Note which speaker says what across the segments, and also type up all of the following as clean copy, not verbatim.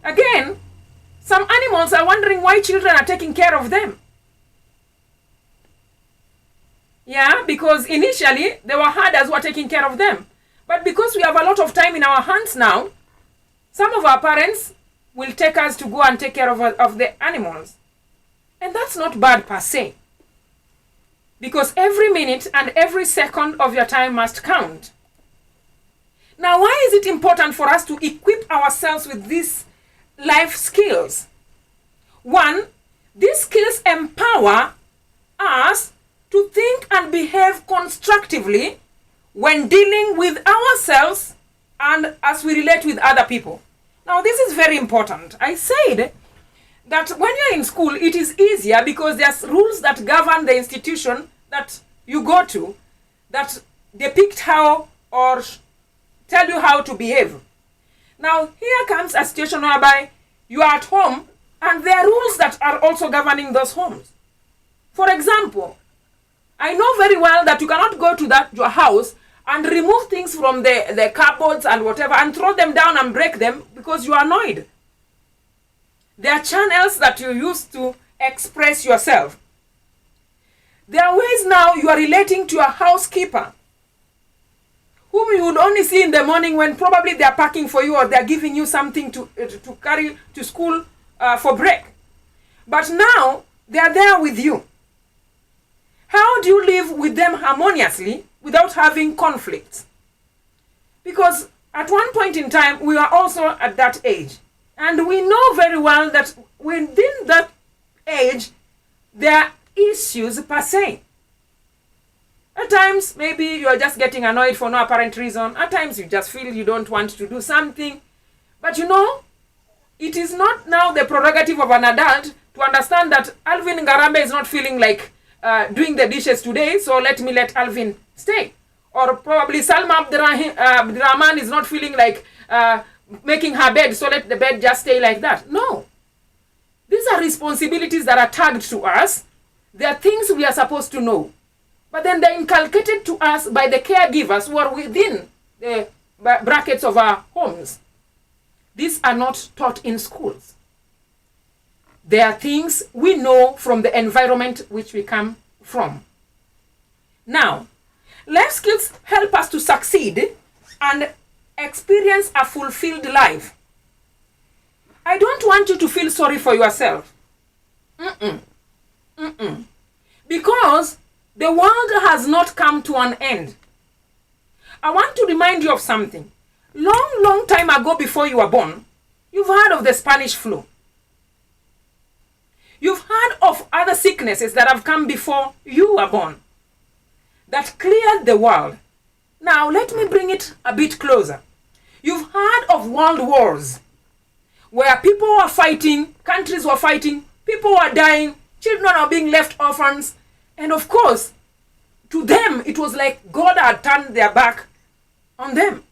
Speaker 1: Again, some animals are wondering why children are taking care of them. Yeah, because initially they were herders who were taking care of them. But because we have a lot of time in our hands now, some of our parents will take us to go and take care of the animals. And that's not bad per se. Because every minute and every second of your time must count. Now, why is it important for us to equip ourselves with these life skills? One, these skills empower us to think and behave constructively when dealing with ourselves and as we relate with other people. Now, this is very important. I said that when you're in school, it is easier because there's rules that govern the institution that you go to that depict how or tell you how to behave. Now, here comes a situation whereby you are at home and there are rules that are also governing those homes. For example, I know very well that you cannot go to your house and remove things from the cupboards and whatever and throw them down and break them because you are annoyed. There are channels that you use to express yourself. There are ways now you are relating to your housekeeper, whom you would only see in the morning when probably they are packing for you or they are giving you something to carry to school for break. But now they are there with you. How do you live with them harmoniously without having conflicts? Because at one point in time, we are also at that age. And we know very well that within that age, there are issues per se. At times, maybe you are just getting annoyed for no apparent reason. At times, you just feel you don't want to do something. But you know, it is not now the prerogative of an adult to understand that Alvin Ngarambe is not feeling like doing the dishes today, so let Alvin stay. Or probably Salma Abdurrahman is not feeling like making her bed, so let the bed just stay like that. No. These are responsibilities that are tagged to us. They are things we are supposed to know. But then they're inculcated to us by the caregivers who are within the brackets of our homes. These are not taught in schools. They are things we know from the environment which we come from. Now, life skills help us to succeed and experience a fulfilled life. I don't want you to feel sorry for yourself. Because the world has not come to an end. I want to remind you of something. Long time ago, before you were born, you've heard of the Spanish flu. You've heard of other sicknesses that have come before you were born that cleared the world. Now, let me bring it a bit closer. You've heard of world wars where people were fighting, countries were fighting, people were dying, children are being left orphans. And of course, to them, it was like God had turned their back on them.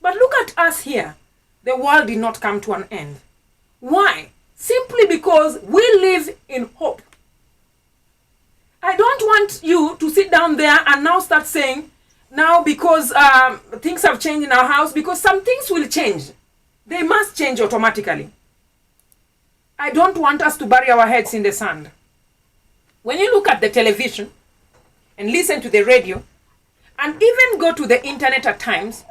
Speaker 1: But look at us here. The world did not come to an end. Why? Simply because we live in hope. I don't want you to sit down there and now start saying, now because things have changed in our house, because some things will change. They must change automatically. I don't want us to bury our heads in the sand. When you look at the television and listen to the radio and even go to the internet at times,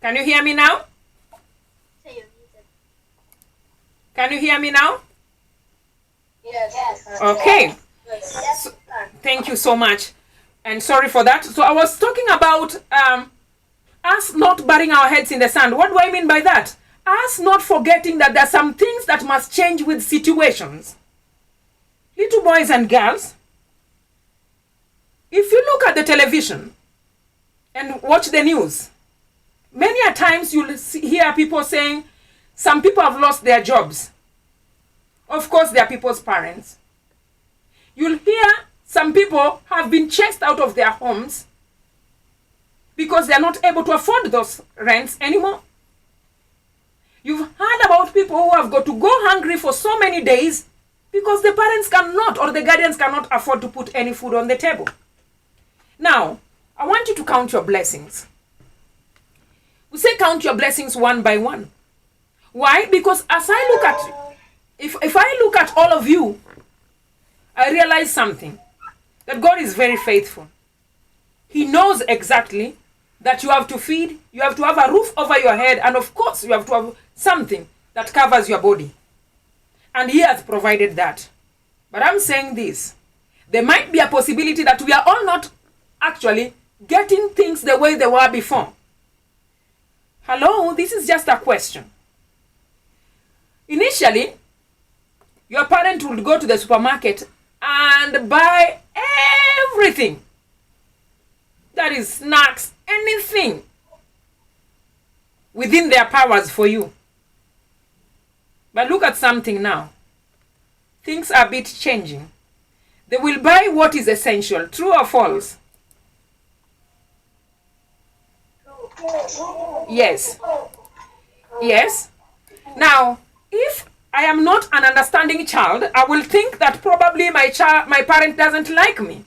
Speaker 1: can you hear me now? Can you hear me now?
Speaker 2: Yes.
Speaker 1: Okay. So, thank you so much. And sorry for that. So I was talking about us not burying our heads in the sand. What do I mean by that? Us not forgetting that there are some things that must change with situations. Little boys and girls, if you look at the television and watch the news, many a times you'll hear people saying some people have lost their jobs. Of course, they are people's parents. You'll hear some people have been chased out of their homes because they're not able to afford those rents anymore. You've heard about people who have got to go hungry for so many days because the parents cannot or the guardians cannot afford to put any food on the table. Now, Now, I want you to count your blessings. We say count your blessings one by one. Why? Because as I look at, if I look at all of you, I realize something, that God is very faithful. He knows exactly that you have to feed, you have to have a roof over your head, and of course you have to have something that covers your body. And He has provided that. But I'm saying this, there might be a possibility that we are all not actually getting things the way they were before. Hello, this is just a question. Initially, your parent would go to the supermarket and buy everything. That is snacks, anything within their powers for you. But look at something now. Things are a bit changing. They will buy what is essential. True or false? Yes. Yes. Now, if I am not an understanding child, I will think that probably my parent doesn't like me.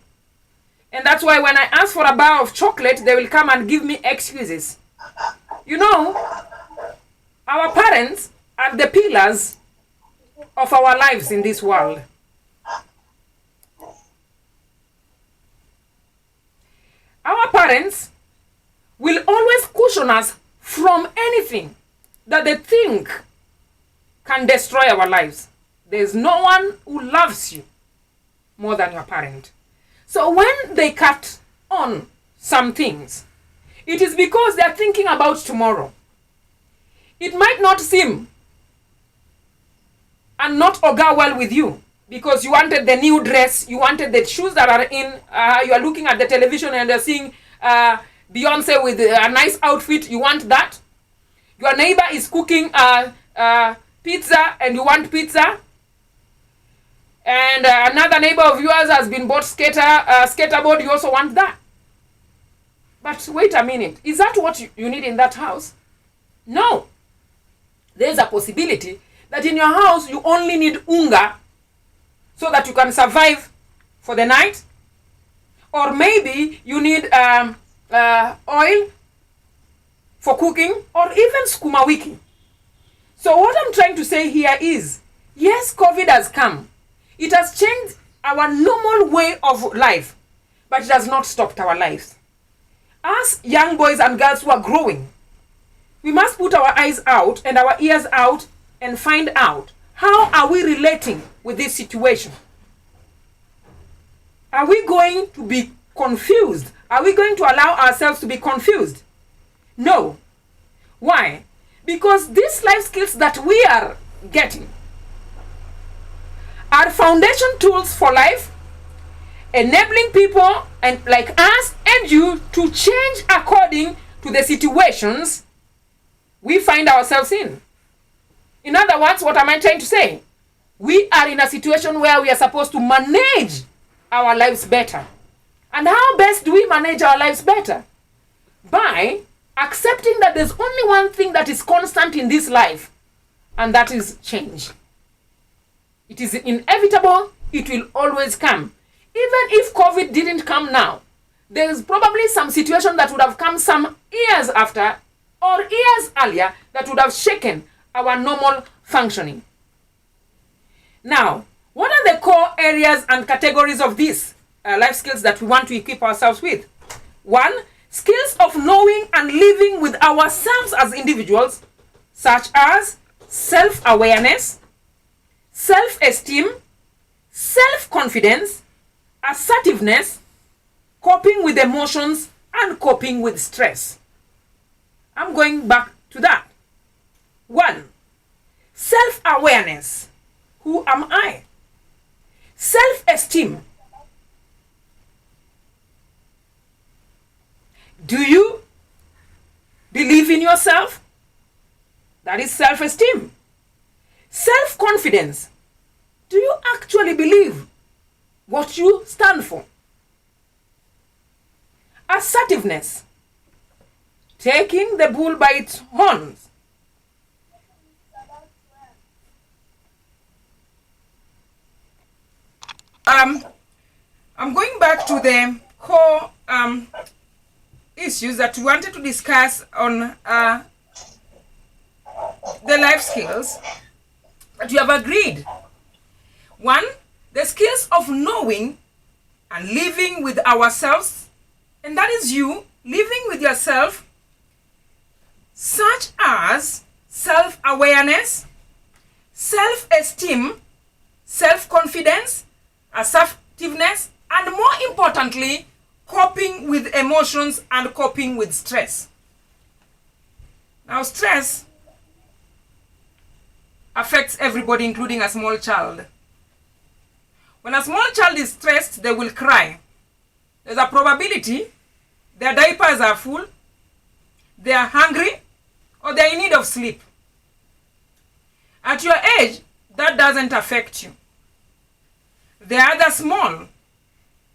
Speaker 1: And that's why when I ask for a bar of chocolate, they will come and give me excuses. You know, our parents are the pillars of our lives in this world. Our parents will always cushion us from anything that they think can destroy our lives. There's no one who loves you more than your parent. So when they cut on some things, it is because they're thinking about tomorrow. It might not seem and not augur well with you because you wanted the new dress, you wanted the shoes that are in, you are looking at the television and you're seeing Beyonce with a nice outfit, you want that. Your neighbor is cooking pizza and you want pizza. And another neighbor of yours has been bought skateboard, you also want that. But wait a minute, is that what you need in that house? No. There's a possibility that in your house you only need unga so that you can survive for the night. Or maybe you need oil for cooking, or even sukuma wiki. So what I'm trying to say here is, yes, COVID has come. It has changed our normal way of life, but it has not stopped our lives. As young boys and girls who are growing, we must put our eyes out and our ears out and find out, how are we relating with this situation? Are we going to be confused? Are we going to allow ourselves to be confused? No. Why? Because these life skills that we are getting are foundation tools for life, enabling people and like us and you to change according to the situations we find ourselves in. In other words, what am I trying to say? We are in a situation where we are supposed to manage our lives better. And how best do we manage our lives better? By accepting that there's only one thing that is constant in this life, and that is change. It is inevitable, it will always come. Even if COVID didn't come now, there is probably some situation that would have come some years after or years earlier that would have shaken our normal functioning. Now, what are the core areas and categories of these life skills that we want to equip ourselves with? 1, skills of knowing and living with ourselves as individuals, such as self-awareness, self-esteem, self-confidence, assertiveness, coping with emotions, and coping with stress. I'm going back to that. 1, self-awareness. Who am I? Self-esteem. Do you believe in yourself? That is self-esteem. Self-confidence. Do you actually believe what you stand for? Assertiveness. Taking the bull by its horns. I'm going back to the core issues that we wanted to discuss on the life skills that we have agreed. One, the skills of knowing and living with ourselves, and that is you living with yourself, such as self-awareness, self-esteem, self-confidence, assertiveness, and more importantly, coping with emotions and coping with stress. Now, stress affects everybody, including a small child. When a small child is stressed, they will cry. There's a probability their diapers are full, they are hungry, or they're in need of sleep. At your age, that doesn't affect you. There are other small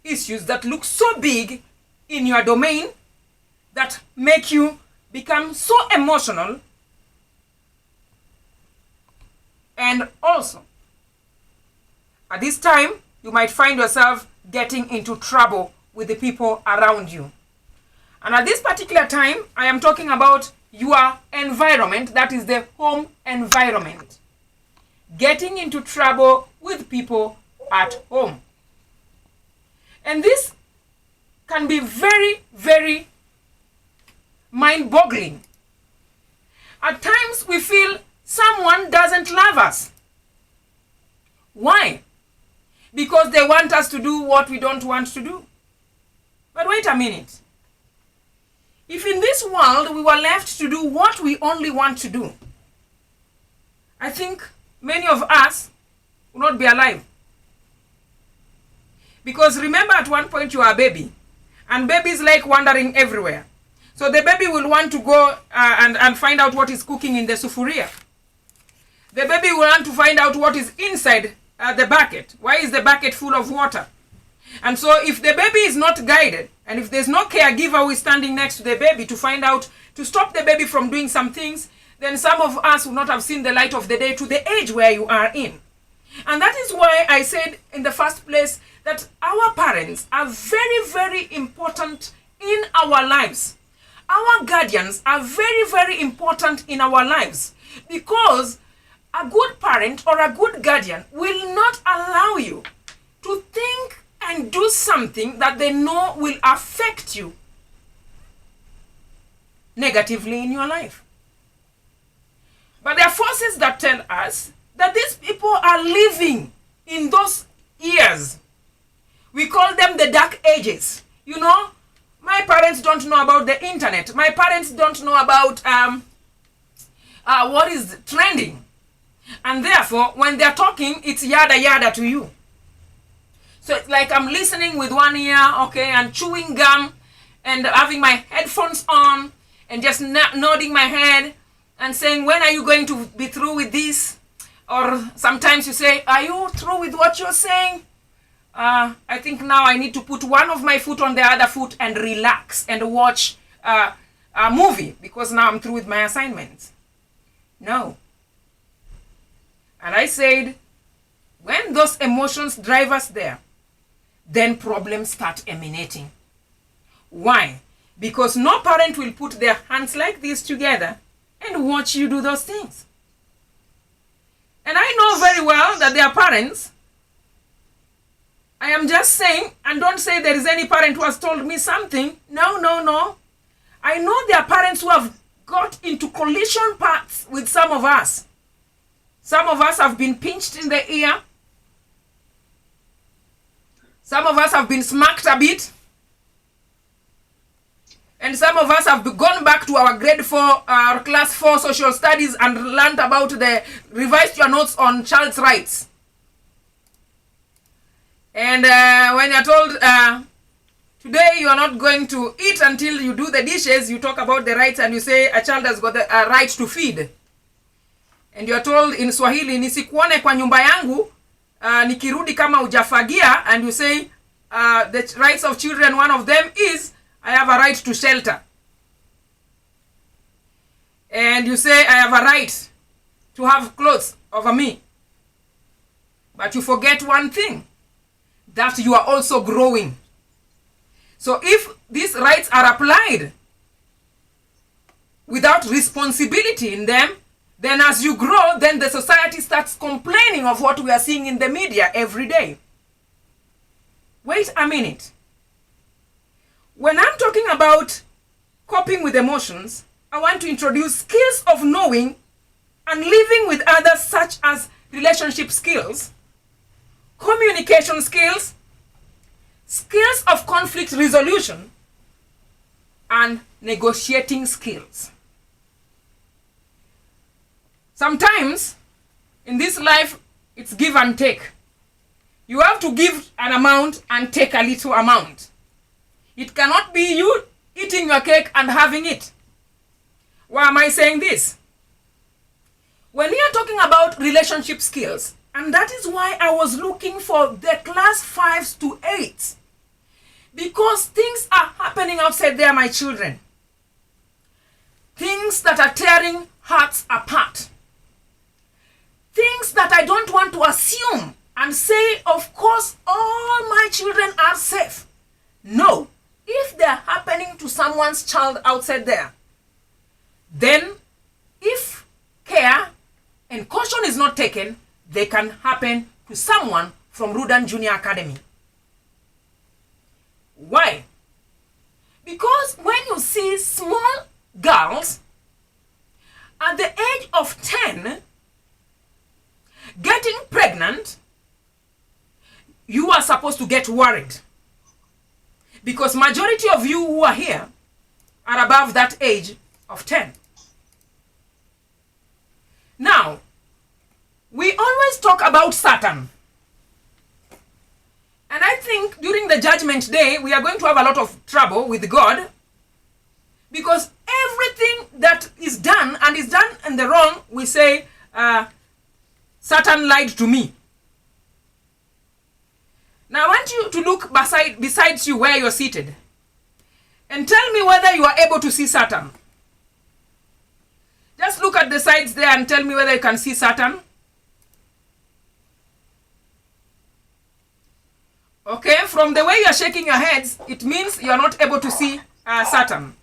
Speaker 1: issues that look so big in your domain that make you become so emotional, and also at this time you might find yourself getting into trouble with the people around you. And at this particular time, I am talking about your environment, that is the home environment. Getting into trouble with people at home. And this can be very, very mind-boggling. At times we feel someone doesn't love us. Why? Because they want us to do what we don't want to do. But wait a minute. If in this world we were left to do what we only want to do, I think many of us will not be alive. Because remember, at one point you are a baby, and babies like wandering everywhere. So the baby will want to go and find out what is cooking in the sufuria. The baby will want to find out what is inside the bucket. Why is the bucket full of water? And so if the baby is not guided, and if there's no caregiver who is standing next to the baby to find out, to stop the baby from doing some things, then some of us will not have seen the light of the day to the age where you are in. And that is why I said in the first place that our parents are very, very important in our lives. Our guardians are very, very important in our lives, because a good parent or a good guardian will not allow you to think and do something that they know will affect you negatively in your life. But there are forces that tell us that these people are living in those years. We call them the dark ages. You know, my parents don't know about the internet. My parents don't know about what is trending. And therefore, when they're talking, it's yada yada to you. So it's like I'm listening with one ear, okay, and chewing gum and having my headphones on and just nodding my head and saying, when are you going to be through with this? Or sometimes you say, are you through with what you're saying? I think now I need to put one of my foot on the other foot and relax and watch a movie, because now I'm through with my assignments. No. And I said, when those emotions drive us there, then problems start emanating. Why? Because no parent will put their hands like this together and watch you do those things. And I know very well that there are parents. I am just saying, and don't say there is any parent who has told me something. No, no, no. I know there are parents who have got into collision paths with some of us. Some of us have been pinched in the ear. Some of us have been smacked a bit. And some of us have gone back to our grade 4, our class 4 social studies and learned about revised your notes on child's rights. And when you're told, today you are not going to eat until you do the dishes, you talk about the rights and you say a child has got the right to feed. And you're told in Swahili, nisikuone kwa nyumba yangu, nikirudi kama hujafagia, and you say the rights of children, one of them is, I have a right to shelter. And you say, I have a right to have clothes over me. But you forget one thing, that you are also growing. So if these rights are applied without responsibility in them, then as you grow, then the society starts complaining of what we are seeing in the media every day. Wait a minute. When I'm talking about coping with emotions, I want to introduce skills of knowing and living with others, such as relationship skills, communication skills, skills of conflict resolution, and negotiating skills. Sometimes in this life, it's give and take. You have to give an amount and take a little amount. It cannot be you eating your cake and having it. Why am I saying this? When we are talking about relationship skills, and that is why I was looking for the class 5s to 8s, because things are happening outside there, my children. Things that are tearing hearts apart. Things that I don't want to assume and say, of course, all my children are safe. No. If they're happening to someone's child outside there, then if care and caution is not taken, they can happen to someone from RUDAN Junior Academy. Why? Because when you see small girls at the age of 10 getting pregnant, you are supposed to get worried. Because majority of you who are here are above that age of 10. Now, we always talk about Satan. And I think during the judgment day, we are going to have a lot of trouble with God. Because everything that is done and is done in the wrong, we say, Satan lied to me. Now I want you to look besides you where you're seated and tell me whether you are able to see Satan. Just look at the sides there and tell me whether you can see Satan. Okay, from the way you're shaking your heads, it means you're not able to see Satan.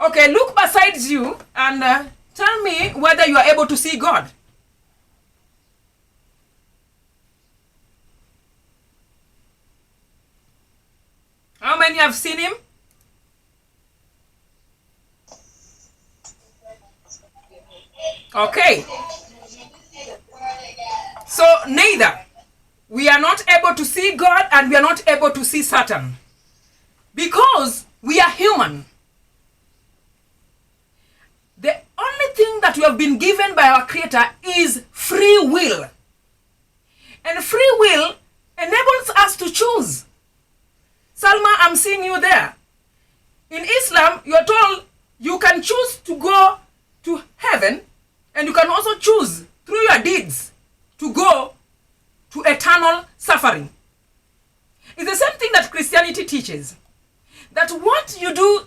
Speaker 1: Okay, look besides you and tell me whether you are able to see God. How many have seen him? Okay. So neither. We are not able to see God and we are not able to see Satan. Because we are human. The only thing that we have been given by our Creator is free will. And free will enables us to choose. Salma, I'm seeing you there. In Islam, you're told you can choose to go to heaven and you can also choose through your deeds to go to eternal suffering. It's the same thing that Christianity teaches. That what you do,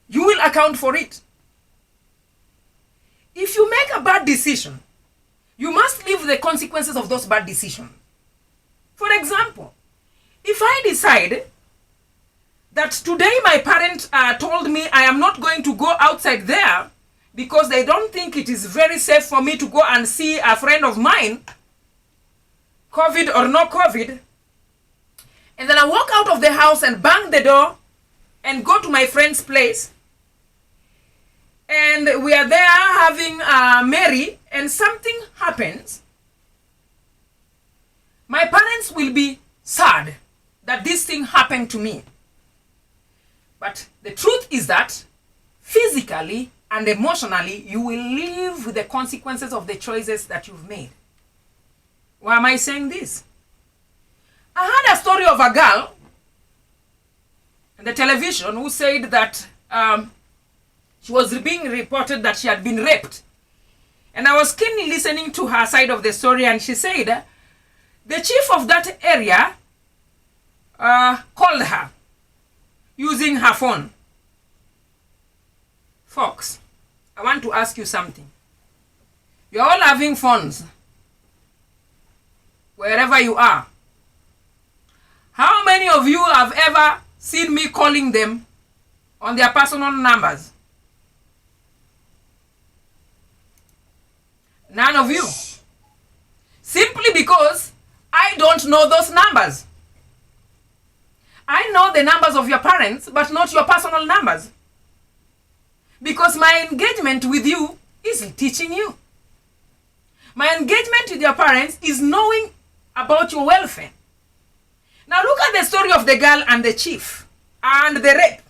Speaker 1: you will account for it. If you make a bad decision, you must live the consequences of those bad decisions. For example, if I decide that today my parents told me I am not going to go outside there because they don't think it is very safe for me to go and see a friend of mine, COVID or no COVID, and then I walk out of the house and bang the door and go to my friend's place, and we are there having merry, and something happens, my parents will be sad that this thing happened to me. But the truth is that physically and emotionally, you will live with the consequences of the choices that you've made. Why am I saying this? I heard a story of a girl on the television who said that she was being reported that she had been raped. And I was keenly listening to her side of the story, and she said the chief of that area called her using her phone. Folks, I want to ask you something. You're all having phones wherever you are. How many of you have ever seen me calling them on their personal numbers? None of you. Simply because I don't know those numbers. I know the numbers of your parents, but not your personal numbers. Because my engagement with you is teaching you. My engagement with your parents is knowing about your welfare. Now look at the story of the girl and the chief and the rape.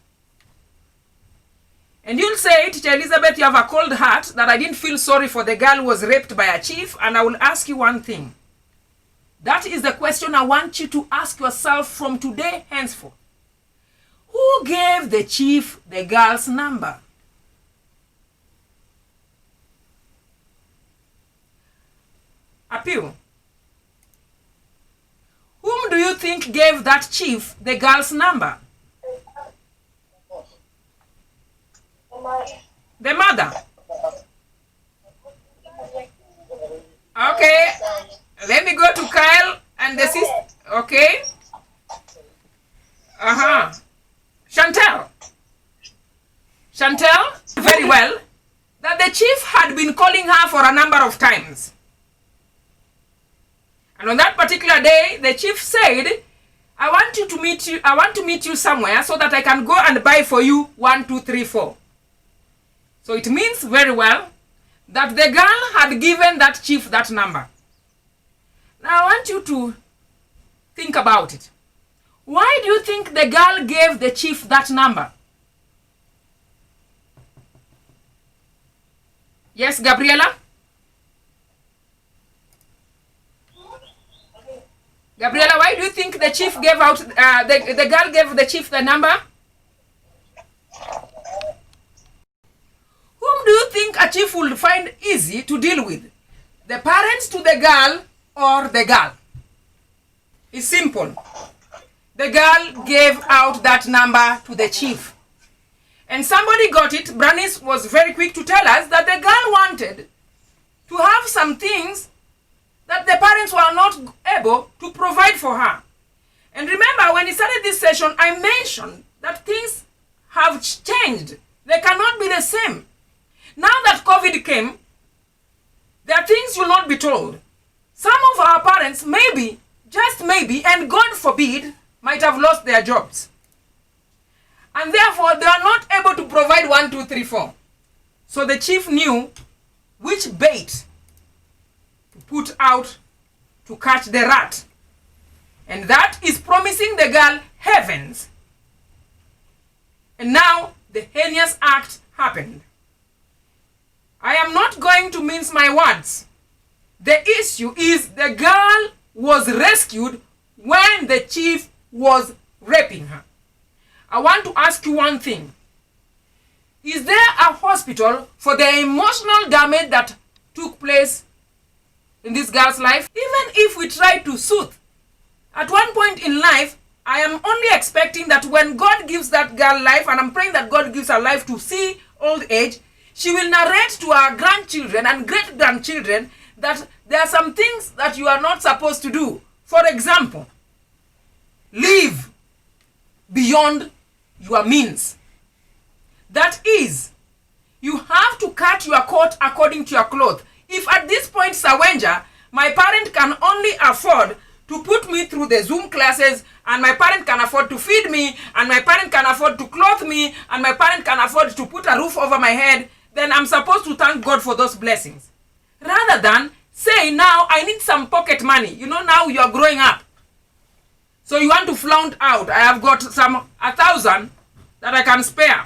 Speaker 1: And you'll say, Teacher Elizabeth, you have a cold heart that I didn't feel sorry for the girl who was raped by a chief. And I will ask you one thing. That is the question I want you to ask yourself from today henceforth. Who gave the chief the girl's number? Appeal. Whom do you think gave that chief the girl's number? The mother. Okay. Let me go to Kyle and the sister. Okay. Chantel. Chantel, very well, that the chief had been calling her for a number of times. And on that particular day, the chief said, I want to meet you somewhere so that I can go and buy for you 1, 2, 3, 4. So it means very well that the girl had given that chief that number. Now I want you to think about it. Why do you think the girl gave the chief that number? Yes, Gabriela? Gabriela, why do you think the chief gave out, the girl gave the chief the number? Whom do you think a chief will find easy to deal with? The parents to the girl or the girl? It's simple. The girl gave out that number to the chief. And somebody got it. Branis was very quick to tell us that the girl wanted to have some things that the parents were not able to provide for her. And remember, when we started this session, I mentioned that things have changed. They cannot be the same. Now that COVID came, there are things you'll not be told. Some of our parents, maybe, just maybe, and God forbid, might have lost their jobs. And therefore, they are not able to provide 1, 2, 3, 4. So the chief knew which bait to put out to catch the rat. And that is promising the girl heavens. And now the heinous act happened. I am not going to mince my words. The issue is the girl was rescued when the chief was raping her. I want to ask you one thing. Is there a hospital for the emotional damage that took place in this girl's life? Even if we try to soothe, at one point in life, I am only expecting that when God gives that girl life, and I'm praying that God gives her life to see old age, she will narrate to our grandchildren and great-grandchildren that there are some things that you are not supposed to do. For example, live beyond your means. That is, you have to cut your coat according to your cloth. If at this point, Sawenja, my parent can only afford to put me through the Zoom classes, and my parent can afford to feed me, and my parent can afford to clothe me, and my parent can afford to put a roof over my head, then I'm supposed to thank God for those blessings. Rather than say, now I need some pocket money. You know, now you are growing up. So you want to flaunt out. I have got 1,000 that I can spare.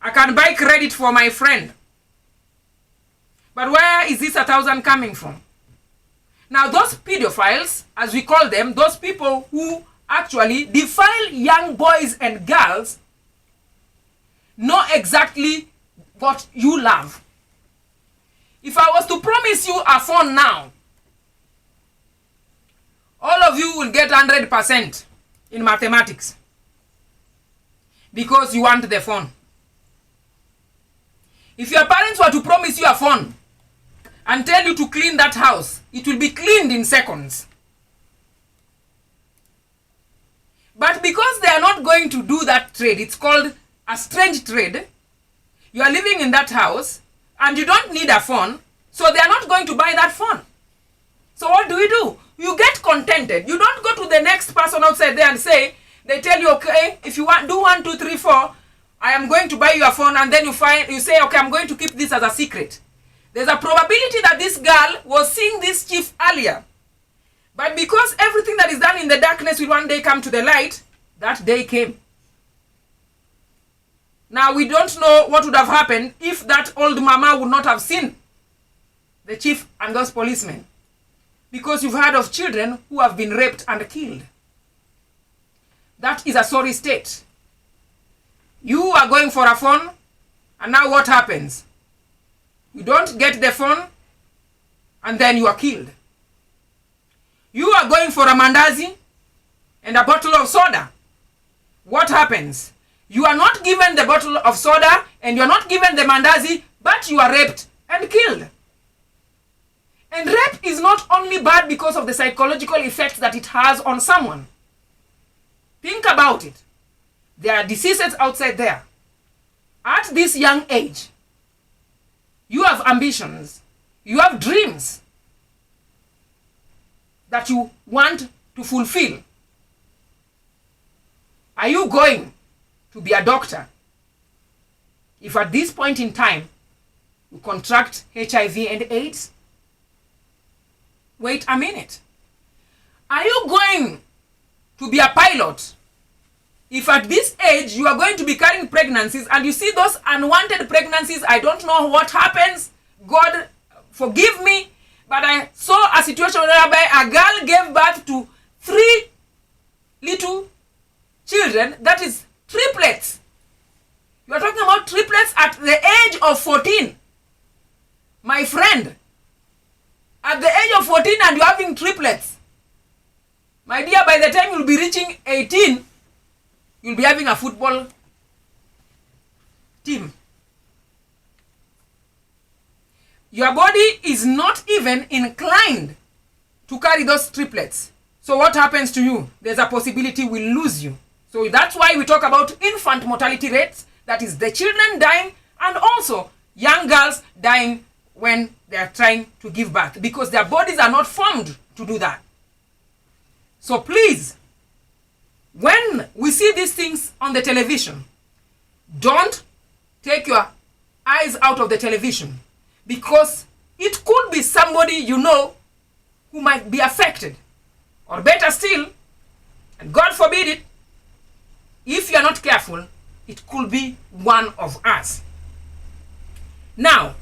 Speaker 1: I can buy credit for my friend. But where is this 1,000 coming from? Now those pedophiles, as we call them, those people who actually defile young boys and girls, know exactly what you love. If I was to promise you a phone now, all of you will get 100% in mathematics because you want the phone. If your parents were to promise you a phone and tell you to clean that house, it will be cleaned in seconds. But because they are not not going to do that trade. It's called a strange trade. You are living in that house and you don't need a phone, so they are not going to buy that phone. So what do? You get contented. You don't go to the next person outside there and say, they tell you, okay, if you want, do 1, 2, 3, 4, I am going to buy you a phone, and then you say, okay, I'm going to keep this as a secret. There's a probability that this girl was seeing this chief earlier. But because everything that is done in the darkness will one day come to the light, that day came. Now, we don't know what would have happened if that old mama would not have seen the chief and those policemen. Because you've heard of children who have been raped and killed. That is a sorry state. You are going for a phone, and now what happens? You don't get the phone, and then you are killed. You are going for a mandazi and a bottle of soda. What happens? You are not given the bottle of soda, and you are not given the mandazi, but you are raped and killed. And rape is not only bad because of the psychological effects that it has on someone. Think about it. There are diseases outside there. At this young age, you have ambitions. You have dreams that you want to fulfill. Are you going to be a doctor if at this point in time you contract HIV and AIDS? Wait a minute. Are you going to be a pilot if at this age you are going to be carrying pregnancies and you see those unwanted pregnancies? I don't know what happens. God forgive me. But I saw a situation whereby a girl gave birth to 3 little children. That is triplets. You are talking about triplets at the age of 14. My friend, at the age of 14 and you're having triplets. My dear, by the time you'll be reaching 18, you'll be having a football team. Your body is not even inclined to carry those triplets. So what happens to you? There's a possibility we'll lose you. So that's why we talk about infant mortality rates. That is the children dying, and also young girls dying when they are trying to give birth, because their bodies are not formed to do that. So please, when we see these things on the television, don't take your eyes out of the television, because it could be somebody you know who might be affected. Or better still, and God forbid it, if you are not careful, it could be one of us. Now,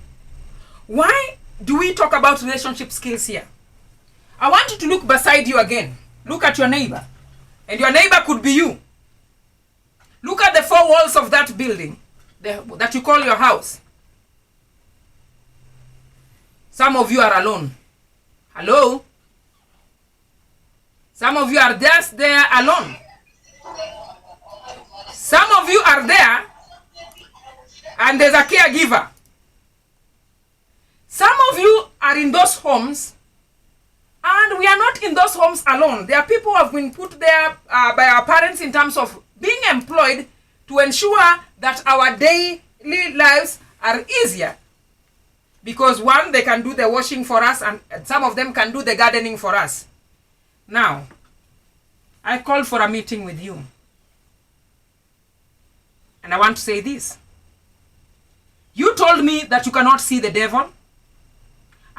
Speaker 1: why do we talk about relationship skills here? I want you to look beside you again. Look at your neighbor. And your neighbor could be you. Look at the 4 walls of that building that you call your house. Some of you are alone. Hello? Some of you are just there alone. Some of you are there and there's a caregiver. Some of you are in those homes, and we are not in those homes alone. There are people who have been put there by our parents in terms of being employed to ensure that our daily lives are easier. Because one, they can do the washing for us, and some of them can do the gardening for us. Now, I called for a meeting with you. And I want to say this. You told me that you cannot see the devil.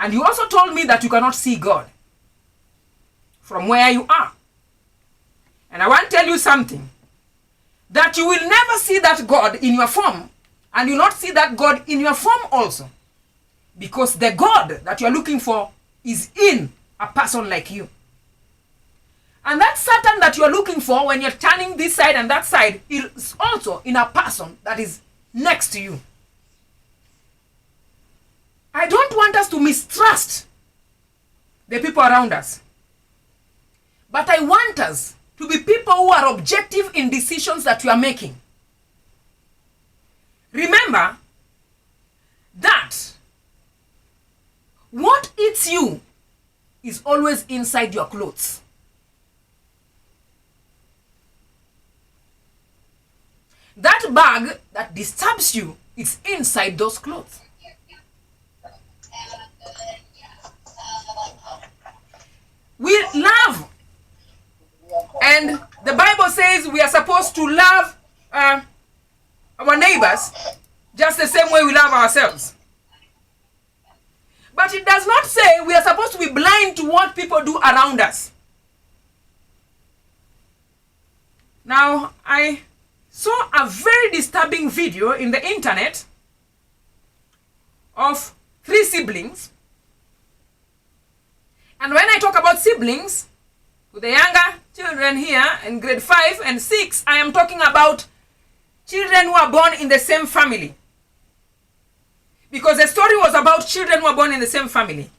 Speaker 1: And you also told me that you cannot see God from where you are. And I want to tell you something. That you will never see that God in your form, and you will not see that God in your form also. Because the God that you are looking for is in a person like you. And that Satan that you are looking for when you're turning this side and that side is also in a person that is next to you. I don't want us to mistrust the people around us. But I want us to be people who are objective in decisions that we are making. Remember that what eats you is always inside your clothes. that bag that disturbs you is inside those clothes. We love, and the Bible says we are supposed to love our neighbors just the same way we love ourselves. But it does not say we are supposed to be blind to what people do around us. Now, I saw a very disturbing video in the internet of 3 siblings. And when I talk about siblings, to the younger children here in grade 5 and 6, I am talking about children who are born in the same family. Because the story was about children who are born in the same family.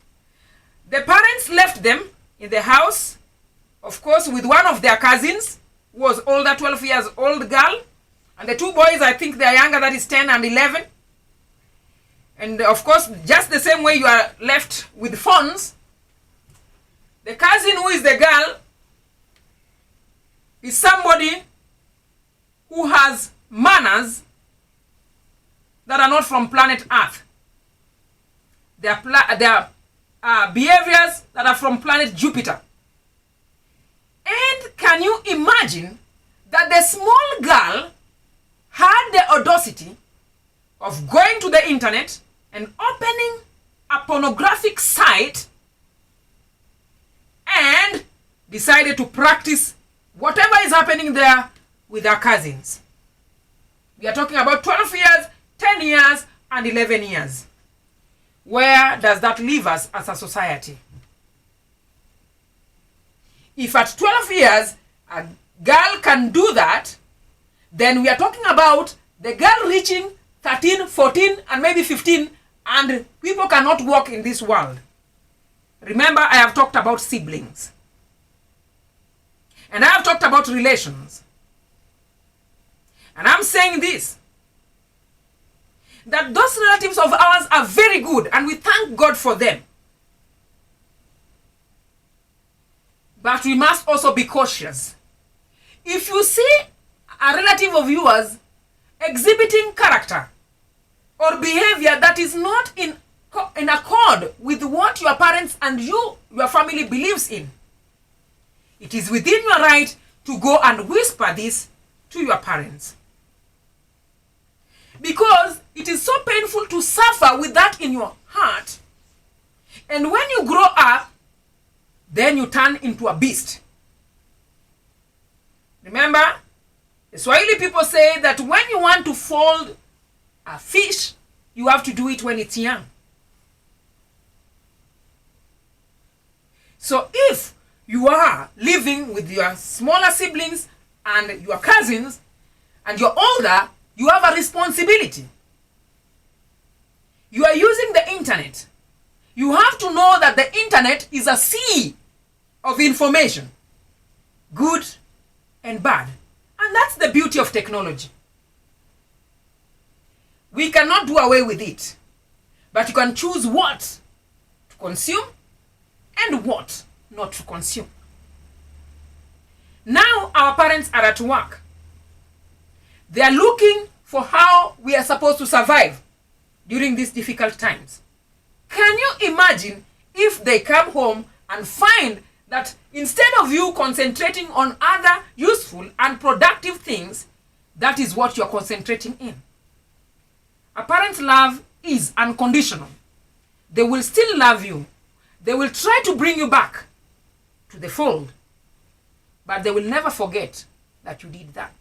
Speaker 1: The parents left them in the house, of course, with one of their cousins, who was older, 12 years old girl. And the 2 boys, I think they are younger, that is 10 and 11. And of course, just the same way you are left with phones, the cousin who is the girl is somebody who has manners that are not from planet Earth. They are behaviors that are from planet Jupiter. And can you imagine that the small girl had the audacity of going to the internet and opening a pornographic site and decided to practice whatever is happening there with her cousins? We are talking about 12 years, 10 years, and 11 years. Where does that leave us as a society? If at 12 years a girl can do that, then we are talking about the girl reaching 13, 14, and maybe 15, and people cannot walk in this world. Remember, I have talked about siblings. And I have talked about relations. And I'm saying this, that those relatives of ours are very good, and we thank God for them. But we must also be cautious. If you see a relative of yours exhibiting character or behavior that is not in accord with what your parents and your family believes in, it is within your right to go and whisper this to your parents. Because it is so painful to suffer with that in your heart. And when you grow up, then you turn into a beast. Remember, the Swahili people say that when you want to fold a fish, you have to do it when it's young. So if you are living with your smaller siblings and your cousins, and you're older, you have a responsibility. You are using the internet. You have to know that the internet is a sea of information, good and bad. And that's the beauty of technology. We cannot do away with it, but you can choose what to consume and what not to consume. Now our parents are at work. They are looking for how we are supposed to survive during these difficult times. Can you imagine if they come home and find that instead of you concentrating on other useful and productive things, that is what you're concentrating in? A parent's love is unconditional. They will still love you. They will try to bring you back to the fold, but they will never forget that you did that.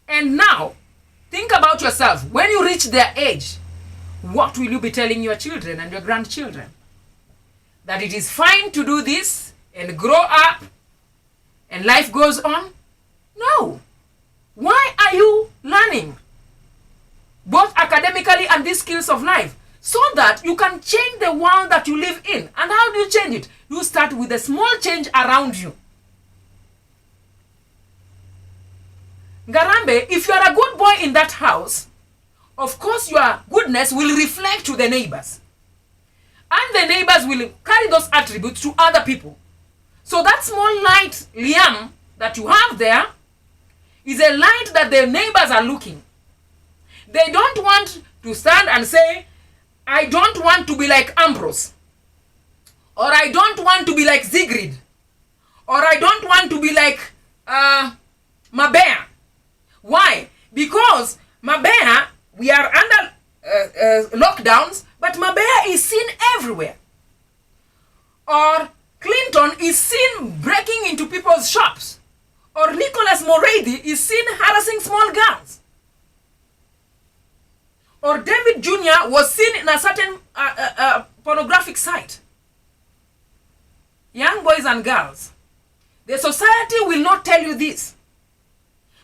Speaker 1: And now, think about yourself. When you reach their age, what will you be telling your children and your grandchildren? That it is fine to do this and grow up and life goes on? No. Why are you learning both academically and these skills of life? So that you can change the world that you live in. And how do you change it? You start with a small change around you. Ngarambe, if you are a good boy in that house, of course your goodness will reflect to the neighbors. And the neighbors will carry those attributes to other people. So that small light Liam that you have there is a light that the neighbors are looking. They don't want to stand and say, I don't want to be like Ambrose, or I don't want to be like Sigrid, or I don't want to be like Mabea. Why? Because Mabea, we are under lockdowns, but Mabea is seen everywhere. Or Clinton is seen breaking into people's shops. Or Nicholas Morady is seen harassing small girls. Or David Jr. was seen in a certain pornographic site. Young boys and girls, the society will not tell you this,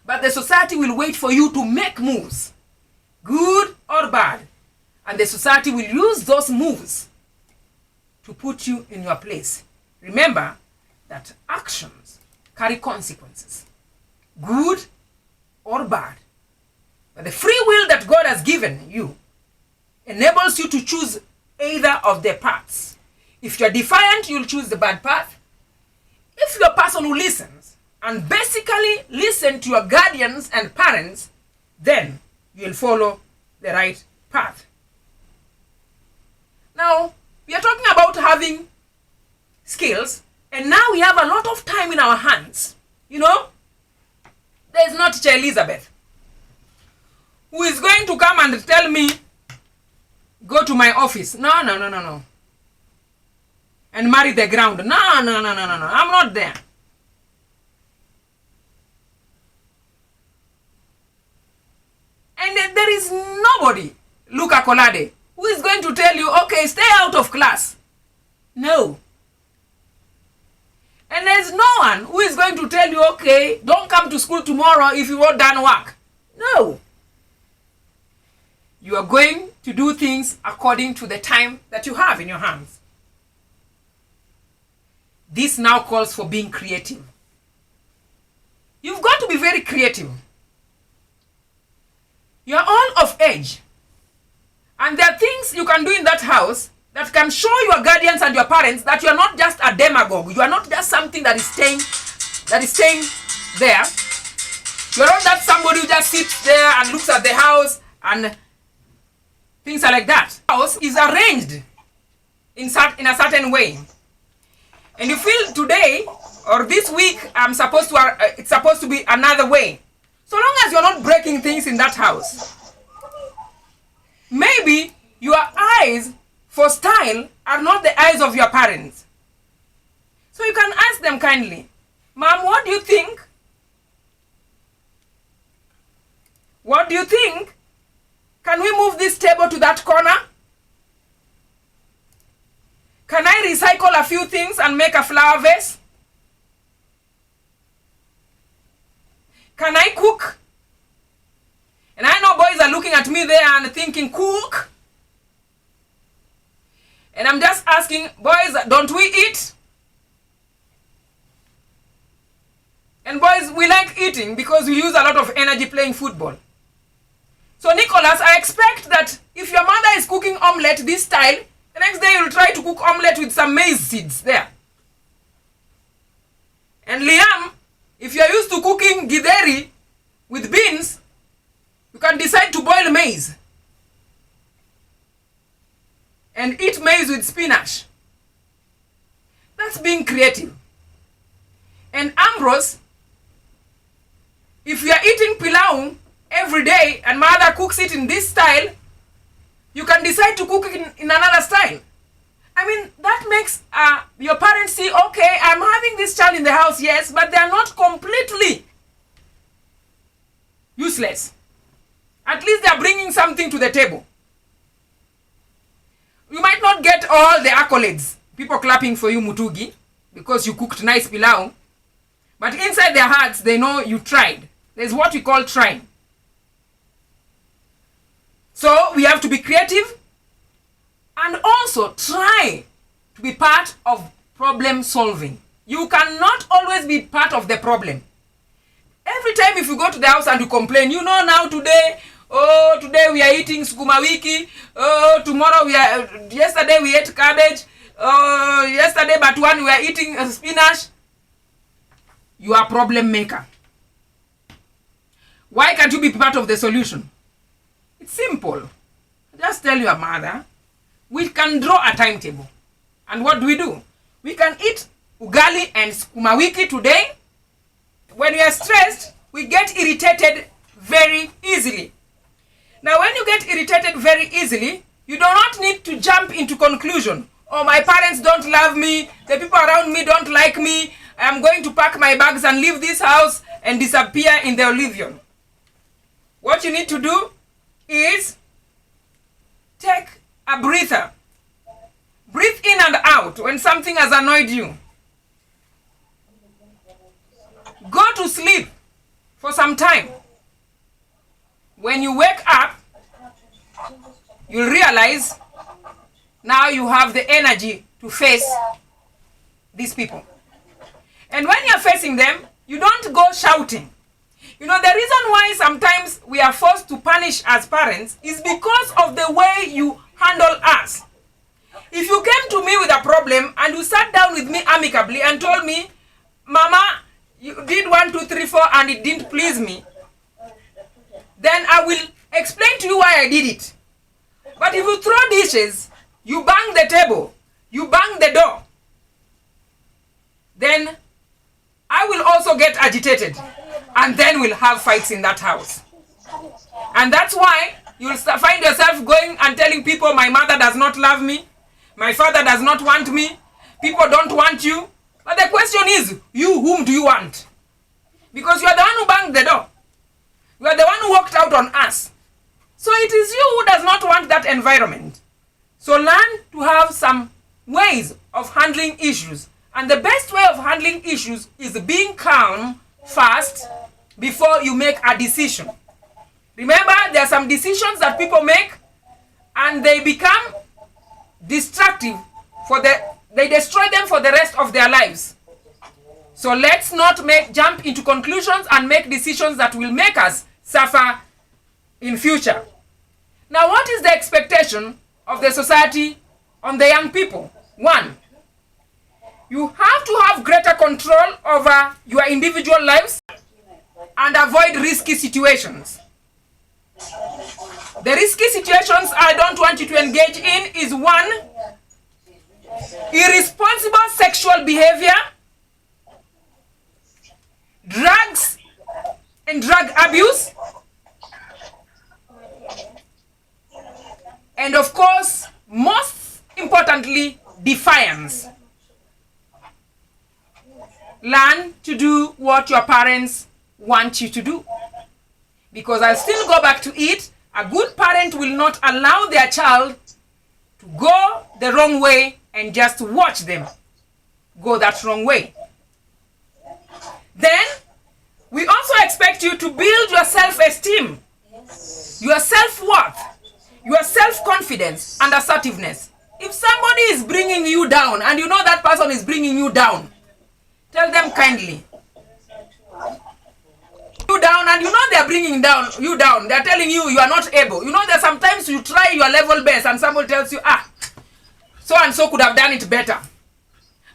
Speaker 1: but the society will wait for you to make moves, good or bad, and the society will use those moves to put you in your place. Remember that actions carry consequences, good or bad. But the free will that God has given you enables you to choose either of the paths. If you're defiant, you'll choose the bad path. If you're a person who listens and basically listen to your guardians and parents, then you'll follow the right path. Now, we are talking about having skills, and now we have a lot of time in our hands. You know, there's not Teacher Elizabeth who is going to come and tell me, go to my office. No. And marry the ground. No. I'm not there. And there is nobody, Luca Colade, who is going to tell you, okay, stay out of class. No. And there's no one who is going to tell you, okay, don't come to school tomorrow if you won't done work. No. You are going to do things according to the time that you have in your hands. This now calls for being creative. You've got to be very creative. You're all of age. And there are things you can do in that house that can show your guardians and your parents that you are not just a demagogue. You are not just something that is staying there. You are not just somebody who just sits there and looks at the house and things are like that. The house is arranged in a certain way. And you feel today or this week it's supposed to be another way. So long as you're not breaking things in that house. Maybe your eyes for style are not the eyes of your parents. So you can ask them kindly, Mom, what do you think? What do you think? Can we move this table to that corner? Can I recycle a few things and make a flower vase? Can I cook? And I know boys are looking at me there and thinking, cook? And I'm just asking, boys, don't we eat? And boys, we like eating because we use a lot of energy playing football. So Nicholas, I expect that if your mother is cooking omelette this style, the next day you'll try to cook omelette with some maize seeds there. And Liam, if you're used to cooking githeri with beans, you can decide to boil maize and eat maize with spinach. That's being creative. And Ambrose, if you are eating pilau every day and mother cooks it in this style, you can decide to cook it in another style. I mean, that makes your parents see, okay, I'm having this child in the house, yes, but they are not completely useless. At least they are bringing something to the table. You might not get all the accolades, people clapping for you, Mutugi, because you cooked nice pilau, but inside their hearts, they know you tried. There's what we call trying. So we have to be creative and also try to be part of problem solving. You cannot always be part of the problem. Every time if you go to the house and you complain, you know now today we are eating sukuma wiki, tomorrow yesterday we ate cabbage, yesterday but one we are eating spinach. You are a problem maker. Why can't you be part of the solution? It's simple. Just tell your mother, we can draw a timetable. And what do? We can eat ugali and sukuma wiki today. When we are stressed, we get irritated very easily. Now, when you get irritated very easily, you do not need to jump into conclusion. Oh, my parents don't love me. The people around me don't like me. I am going to pack my bags and leave this house and disappear in the oblivion. What you need to do is take a breather. Breathe in and out when something has annoyed you. Go to sleep for some time. When you wake up, you'll realize now you have the energy to face these people. And when you're facing them, you don't go shouting. You know, the reason why sometimes we are forced to punish as parents is because of the way you handle us. If you came to me with a problem and you sat down with me amicably and told me, Mama, you did 1, 2, 3, 4 and it didn't please me, then I will explain to you why I did it. But if you throw dishes, you bang the table, you bang the door, then I will also get agitated and then we'll have fights in that house. And that's why you'll find yourself going and telling people, my mother does not love me, my father does not want me, people don't want you. But the question is, you, whom do you want? Because you are the one who banged the door. You are the one who walked out on us. So it is you who does not want that environment. So learn to have some ways of handling issues. And the best way of handling issues is being calm first before you make a decision. Remember, there are some decisions that people make and they become destructive they destroy them for the rest of their lives. So let's not jump into conclusions and make decisions that will make us suffer in future. Now, what is the expectation of the society on the young people? 1, you have to have greater control over your individual lives and avoid risky situations. The risky situations I don't want you to engage in is 1, irresponsible sexual behavior, drugs and drug abuse, and of course, most importantly, defiance. Learn to do what your parents want you to do. Because I'll still go back to it, a good parent will not allow their child to go the wrong way and just watch them go that wrong way. Then, we also expect you to build your self-esteem, your self-worth, your self-confidence and assertiveness. If somebody is bringing you down and you know that person is bringing you down, tell them kindly. You down and you know they are bringing you down. They are telling you you are not able. You know that sometimes you try your level best and somebody tells you, so and so could have done it better.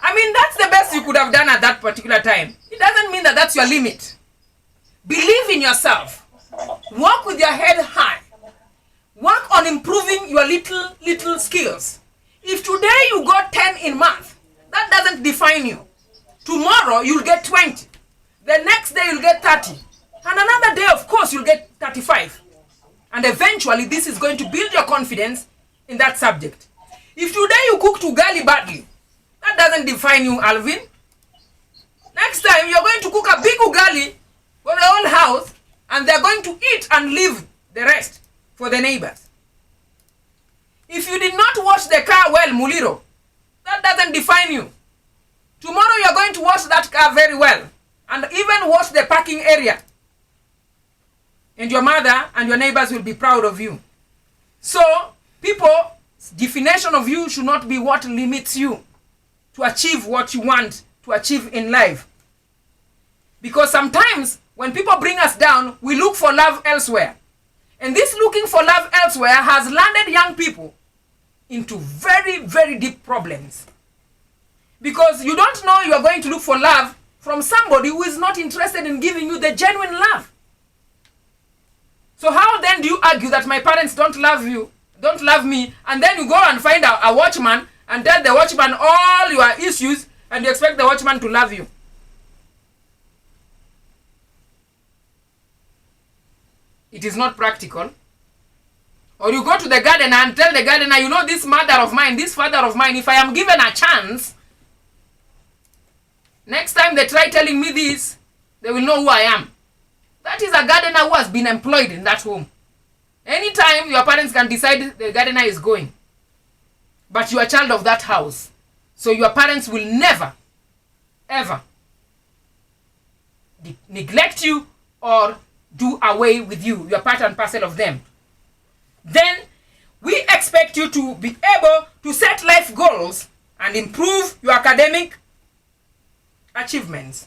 Speaker 1: I mean, that's the best you could have done at that particular time. It doesn't mean that that's your limit. Believe in yourself. Work with your head high. Work on improving your little skills. If today you got 10 in math, that doesn't define you. Tomorrow you'll get 20. The next day you'll get 30. And another day, of course, you'll get 35. And eventually this is going to build your confidence in that subject. If today you cooked ugali badly, that doesn't define you, Alvin. Next time you're going to cook a big ugali for the whole house and they're going to eat and leave the rest for the neighbors. If you did not wash the car well, Muliro, that doesn't define you. Tomorrow you're going to wash that car very well and even wash the parking area. And your mother and your neighbors will be proud of you. So, people's definition of you should not be what limits you to achieve what you want to achieve in life. Because sometimes when people bring us down, we look for love elsewhere. And this looking for love elsewhere has landed young people into very, very deep problems. Because you don't know you are going to look for love from somebody who is not interested in giving you the genuine love. So how then do you argue that my parents don't love you, don't love me, and then you go and find a watchman and tell the watchman all your issues and you expect the watchman to love you? It is not practical. Or you go to the gardener and tell the gardener, you know, this mother of mine, this father of mine, if I am given a chance, next time they try telling me this, they will know who I am. That is a gardener who has been employed in that home. Anytime your parents can decide the gardener is going. But you are a child of that house. So your parents will never, ever neglect you or do away with you. You are part and parcel of them. Then we expect you to be able to set life goals and improve your academic achievements.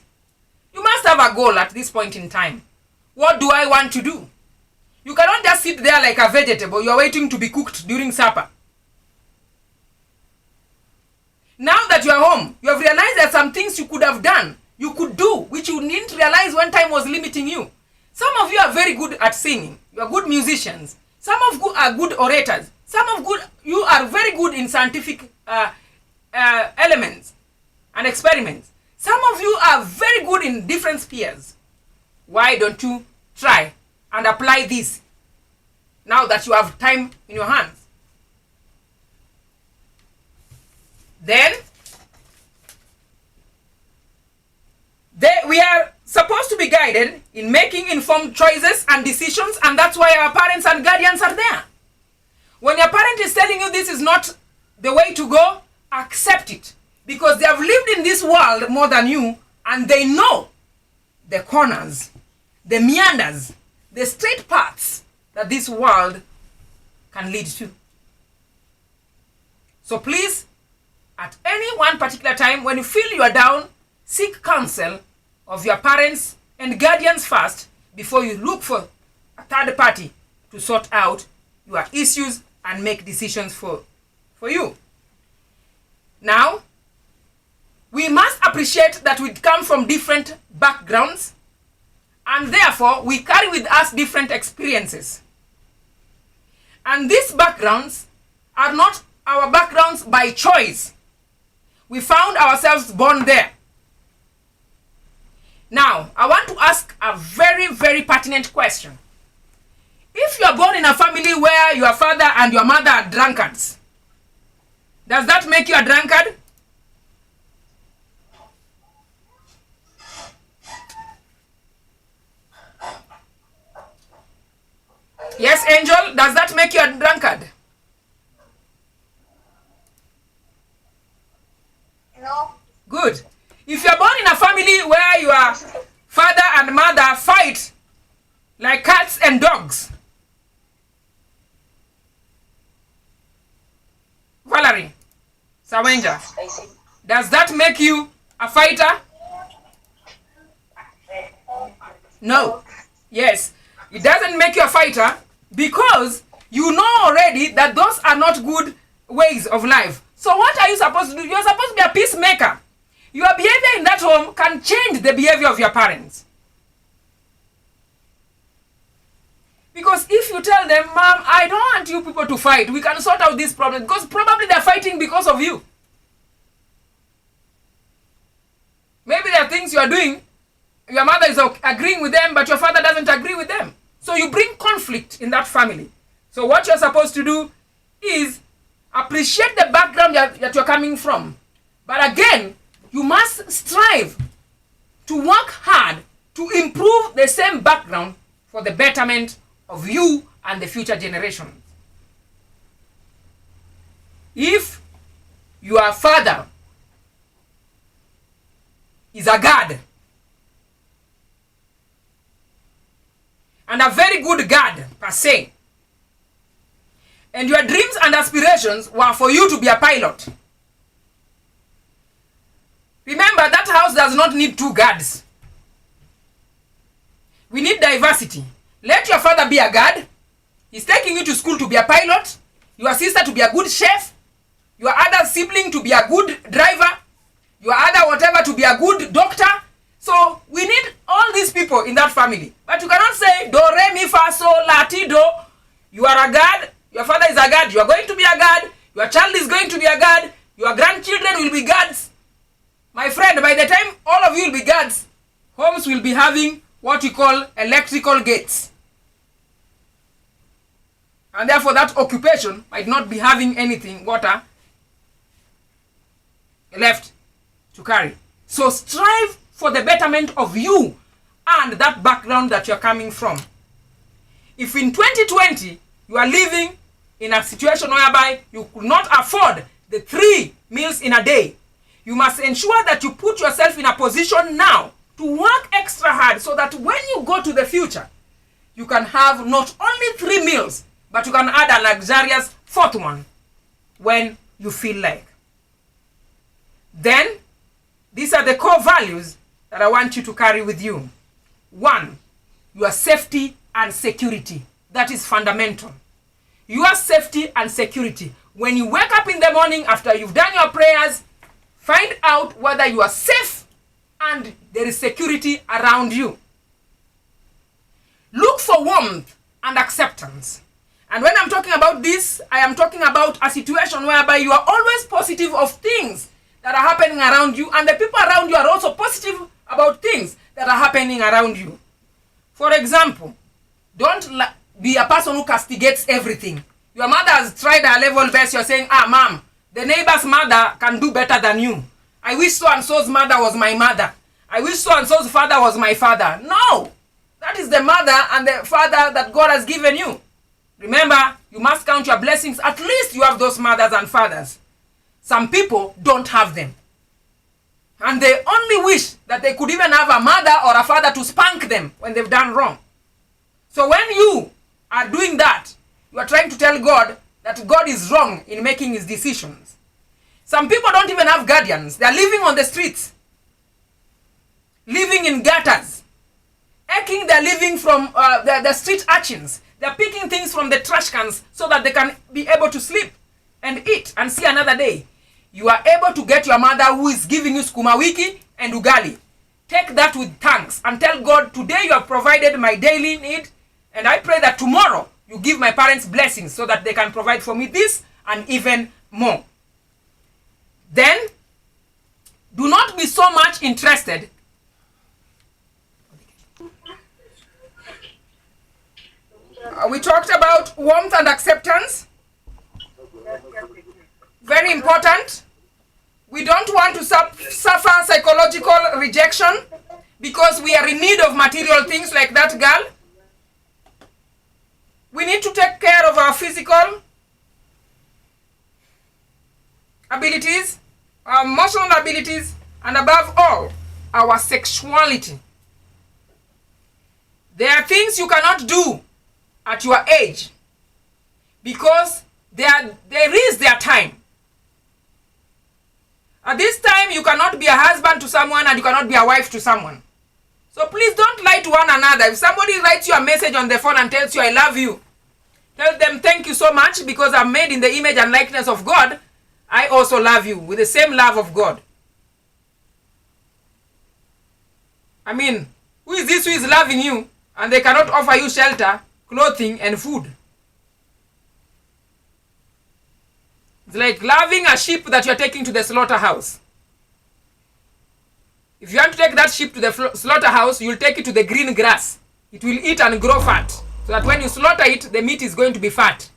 Speaker 1: You must have a goal at this point in time. What do I want to do? You cannot just sit there like a vegetable. You are waiting to be cooked during supper. Now that you are home, you have realized there are some things you could have done, you could do, which you didn't realize when time was limiting you. Some of you are very good at singing. You are good musicians. Some of you are good orators. You are very good in scientific elements and experiments. Some of you are very good in different spheres. Why don't you try and apply this now that you have time in your hands? Then we are supposed to be guided in making informed choices and decisions, and that's why our parents and guardians are there. When your parent is telling you this is not the way to go, accept it, because they have lived in this world more than you, and they know the corners, the meanders, the straight paths that this world can lead to. So please, at any one particular time, when you feel you are down, seek counsel of your parents and guardians first before you look for a third party to sort out your issues and make decisions for you. Now, we must appreciate that we come from different backgrounds, and therefore we carry with us different experiences. And these backgrounds are not our backgrounds by choice. We found ourselves born there. Now, I want to ask a very, very pertinent question. If you are born in a family where your father and your mother are drunkards, does that make you a drunkard? Yes, Angel, does that make you a drunkard?
Speaker 2: No.
Speaker 1: Good. If you're born in a family where your father and mother fight like cats and dogs, Valerie, Sawenja, does that make you a fighter? No. Yes. It doesn't make you a fighter because you know already that those are not good ways of life. So what are you supposed to do? You're supposed to be a peacemaker. Your behavior in that home can change the behavior of your parents. Because if you tell them, Mom, I don't want you people to fight, we can sort out this problem, because probably they're fighting because of you. Maybe there are things you are doing, your mother is agreeing with them, but your father doesn't agree with them. So you bring conflict in that family. So what you're supposed to do is appreciate the background that you're coming from. But again, you must strive to work hard to improve the same background for the betterment of you and the future generations. If your father is a god, and a very good god per se, and your dreams and aspirations were for you to be a pilot, remember that house does not need two guards. We need diversity. Let your father be a guard. He's taking you to school to be a pilot, your sister to be a good chef, your other sibling to be a good driver, your other whatever to be a good doctor, So we need all these people in that family. But you cannot say, do, re, mi, fa, sol, la, ti, do. You are a God. Your father is a God. You are going to be a God. Your child is going to be a God. Your grandchildren will be gods. My friend, by the time all of you will be gods, homes will be having what we call electrical gates. And therefore that occupation might not be having anything, water, left to carry. So strive for the betterment of you and that background that you're coming from. If in 2020 you are living in a situation whereby you could not afford the 3 meals in a day, you must ensure that you put yourself in a position now to work extra hard so that when you go to the future, you can have not only 3 meals, but you can add a luxurious 4th one when you feel like. Then, these are the core values that I want you to carry with you. 1, your safety and security. That is fundamental. Your safety and security. When you wake up in the morning after you've done your prayers, find out whether you are safe and there is security around you. Look for warmth and acceptance. And when I'm talking about this, I am talking about a situation whereby you are always positive of things that are happening around you, and the people around you are also positive about things that are happening around you. For example, don't be a person who castigates everything. Your mother has tried her level best. You're saying, mom, the neighbor's mother can do better than you. I wish so-and-so's mother was my mother. I wish so-and-so's father was my father. No! That is the mother and the father that God has given you. Remember, you must count your blessings. At least you have those mothers and fathers. Some people don't have them. And they only wish that they could even have a mother or a father to spank them when they've done wrong. So when you are doing that, you are trying to tell God that God is wrong in making his decisions. Some people don't even have guardians. They are living on the streets. Living in gutters. They're living from the street urchins. They're picking things from the trash cans so that they can be able to sleep and eat and see another day. You are able to get your mother who is giving you skuma wiki and ugali. Take that with thanks and tell God, today you have provided my daily need, and I pray that tomorrow you give my parents blessings so that they can provide for me this and even more. Then, do not be so much interested. We talked about warmth and acceptance. Very important. We don't want to suffer psychological rejection because we are in need of material things like that girl. We need to take care of our physical abilities, our emotional abilities, and above all, our sexuality. There are things you cannot do at your age because there is their time. At this time, you cannot be a husband to someone and you cannot be a wife to someone. So please don't lie to one another. If somebody writes you a message on the phone and tells you, I love you, tell them, thank you so much because I'm made in the image and likeness of God. I also love you with the same love of God. I mean, who is this who is loving you and they cannot offer you shelter, clothing, and food? It's like loving a sheep that you're taking to the slaughterhouse. If you want to take that sheep to the slaughterhouse, you'll take it to the green grass. It will eat and grow fat. So that when you slaughter it, the meat is going to be fat.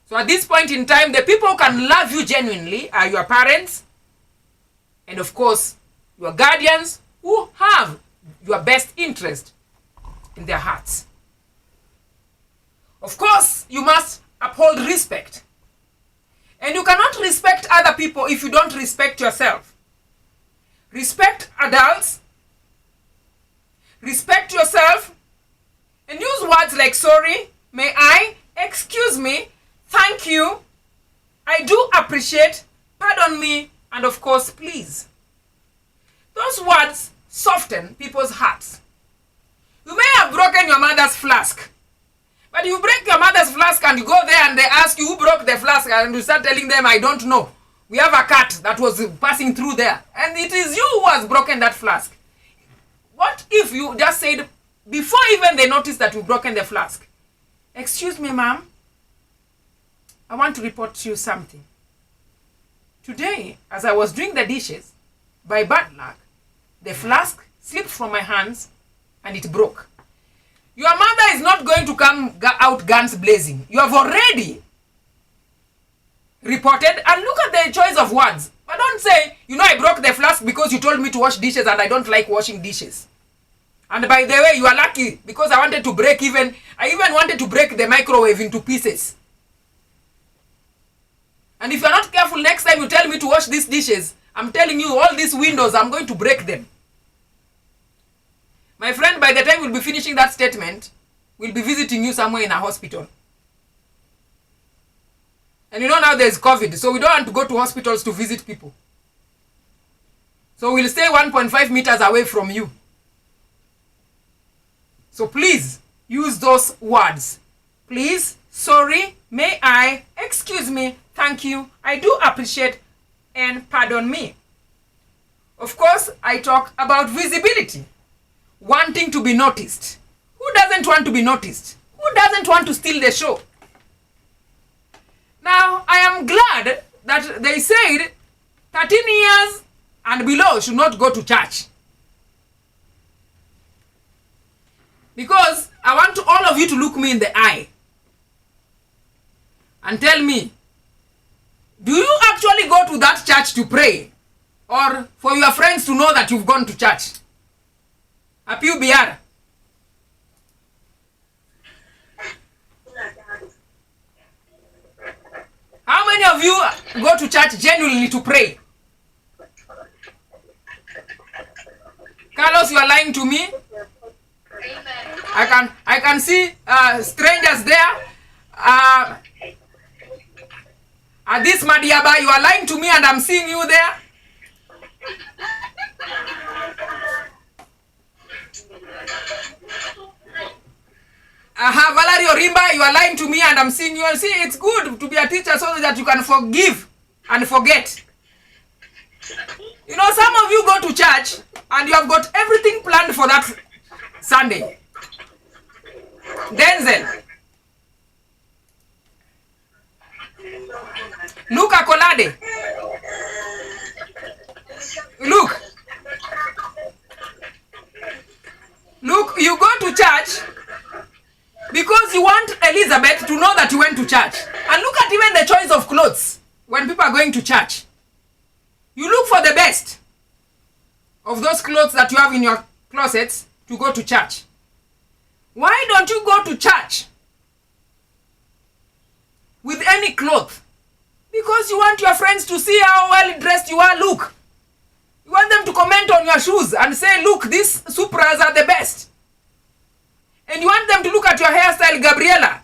Speaker 1: So at this point in time, the people who can love you genuinely are your parents. And of course, your guardians who have your best interest in their hearts. Of course, you must uphold respect. And you cannot respect other people if you don't respect yourself. Respect adults. Respect yourself. And use words like sorry, may I, excuse me, thank you, I do appreciate, pardon me, and of course, please. Those words soften people's hearts. You may have broken your mother's flask. But you break your mother's flask and you go there and they ask you who broke the flask and you start telling them, I don't know. We have a cat that was passing through there, and it is you who has broken that flask. What if you just said, before even they notice that you've broken the flask, excuse me, ma'am, I want to report to you something. Today, as I was doing the dishes, by bad luck, the flask slipped from my hands and it broke. Your mother is not going to come out guns blazing. You have already reported, and look at the choice of words. But don't say, you know, I broke the flask because you told me to wash dishes and I don't like washing dishes. And by the way, you are lucky because I even wanted to break the microwave into pieces. And if you're not careful, next time you tell me to wash these dishes, I'm telling you, all these windows, I'm going to break them. My friend, by the time we'll be finishing that statement, we'll be visiting you somewhere in a hospital. And you know now there's COVID, so we don't want to go to hospitals to visit people. So we'll stay 1.5 meters away from you. So please, use those words. Please, sorry, may I, excuse me, thank you, I do appreciate, and pardon me. Of course, I talk about visibility. Wanting to be noticed. Who doesn't want to be noticed? Who doesn't want to steal the show? Now, I am glad that they said 13 years and below should not go to church. Because I want all of you to look me in the eye and tell me, do you actually go to that church to pray? Or for your friends to know that you've gone to church? Apiu biara. How many of you go to church genuinely to pray? Carlos, you are lying to me. I can see strangers there. This Madiaba, you are lying to me and I'm seeing you there. Valerie Orimba, you are lying to me and I'm seeing you. See, it's good to be a teacher so that you can forgive and forget. You know, some of you go to church and you have got everything planned for that Sunday. Denzel. Luca Colade. Look, you go to church because you want Elizabeth to know that you went to church. And look at even the choice of clothes when people are going to church. You look for the best of those clothes that you have in your closets to go to church. Why don't you go to church with any cloth? Because you want your friends to see how well dressed you are. Look. You want them to comment on your shoes and say, look, these Supras are the best. And you want them to look at your hairstyle, Gabriela.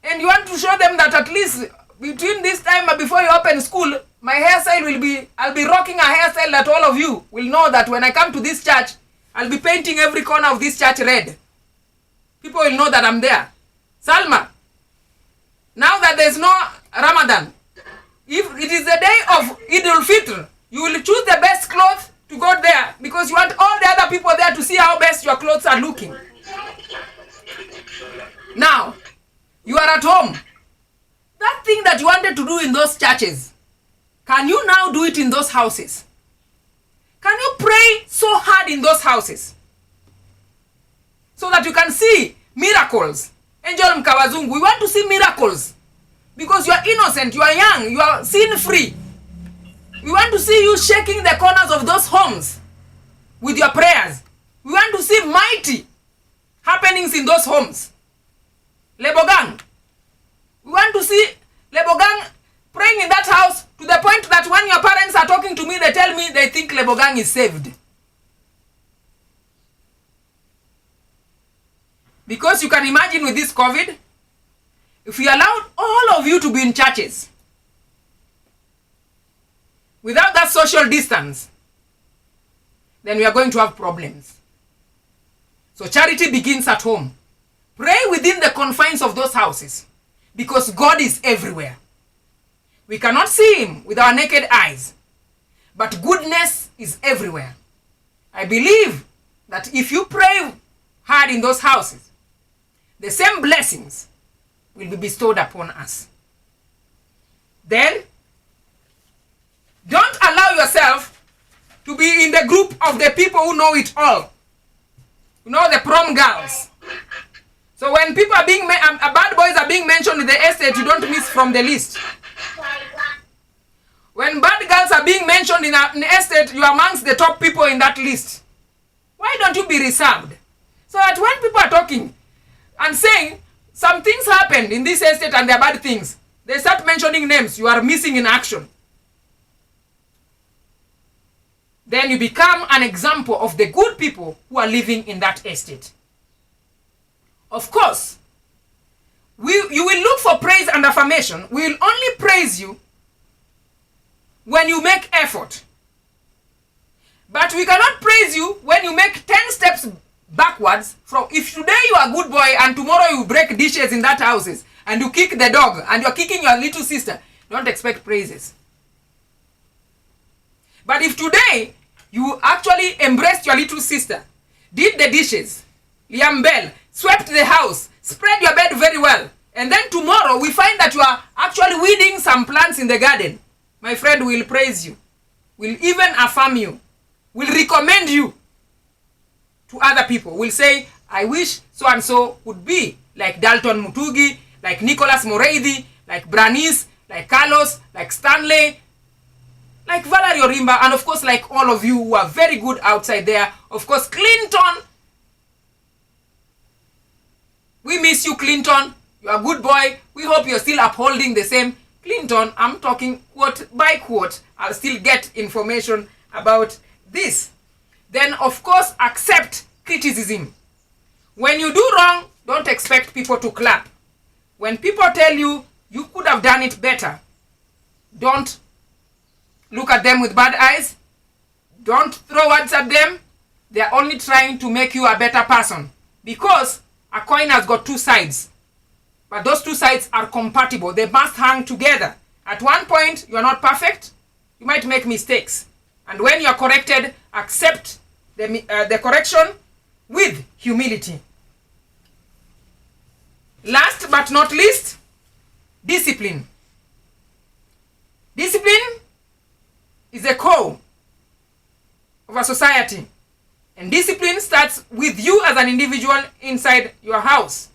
Speaker 1: And you want to show them that at least between this time and before you open school, my hairstyle will be, I'll be rocking a hairstyle that all of you will know that when I come to this church, I'll be painting every corner of this church red. People will know that I'm there. Salma, now that there's no Ramadan, if it is the day of Eid al-Fitr, you will choose the best clothes to go there because you want all the other people there to see how best your clothes are looking. Now, you are at home. That thing that you wanted to do in those churches, can you now do it in those houses? Can you pray so hard in those houses so that you can see miracles? Angel Mkawazungu, we want to see miracles because you are innocent, you are young, you are sin-free. We want to see you shaking the corners of those homes with your prayers. We want to see mighty happenings in those homes. Lebogang. We want to see Lebogang praying in that house to the point that when your parents are talking to me, they tell me they think Lebogang is saved. Because you can imagine with this COVID, if we allowed all of you to be in churches, without that social distance, then we are going to have problems. So charity begins at home. Pray within the confines of those houses because God is everywhere. We cannot see him with our naked eyes, but goodness is everywhere. I believe that if you pray hard in those houses, the same blessings will be bestowed upon us. Then, don't allow yourself to be in the group of the people who know it all. You know, the prom girls. So when people are being, bad boys are being mentioned in the estate, you don't miss from the list. When bad girls are being mentioned in an estate, you are amongst the top people in that list. Why don't you be reserved? So that when people are talking and saying some things happened in this estate and they are bad things, they start mentioning names, you are missing in action. Then you become an example of the good people who are living in that estate. Of course, you will look for praise and affirmation. We will only praise you when you make effort. But we cannot praise you when you make 10 steps backwards. From if today you are a good boy and tomorrow you break dishes in that houses and you kick the dog and you're kicking your little sister, don't expect praises. But if today you actually embraced your little sister, did the dishes, Liam Bell, swept the house, spread your bed very well, and then tomorrow we find that you are actually weeding some plants in the garden, my friend will praise you, will even affirm you, will recommend you to other people, will say, I wish so-and-so would be like Dalton Mutugi, like Nicholas Moreidi, like Branis, like Carlos, like Stanley, like Valerie Orimba, and of course like all of you who are very good outside there. Of course, Clinton. We miss you, Clinton. You are a good boy. We hope you're still upholding the same. Clinton, I'm talking quote by quote. I'll still get information about this. Then, of course, accept criticism. When you do wrong, don't expect people to clap. When people tell you, you could have done it better, don't look at them with bad eyes. Don't throw words at them. They are only trying to make you a better person. Because a coin has got two sides. But those two sides are compatible. They must hang together. At one point, you are not perfect. You might make mistakes. And when you are corrected, accept the correction with humility. Last but not least, discipline. Discipline is a core of a society. And discipline starts with you as an individual inside your house.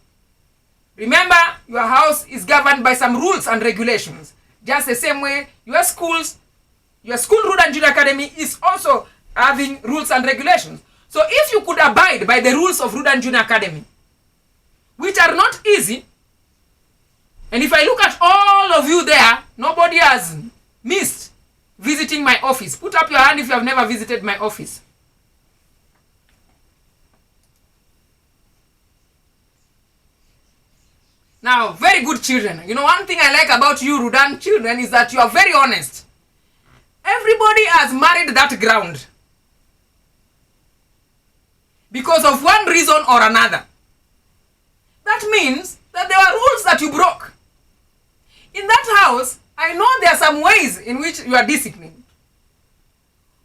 Speaker 1: Remember, your house is governed by some rules and regulations. Just the same way your school, RUDAN Junior Academy, is also having rules and regulations. So if you could abide by the rules of RUDAN Junior Academy, which are not easy, and if I look at all of you there, nobody has missed visiting my office. Put up your hand if you have never visited my office. Now, very good children. You know, one thing I like about you, RUDAN children, is that you are very honest. Everybody has married that ground because of one reason or another. That means that there are rules that you broke. In that house, I know there are some ways in which you are disciplined.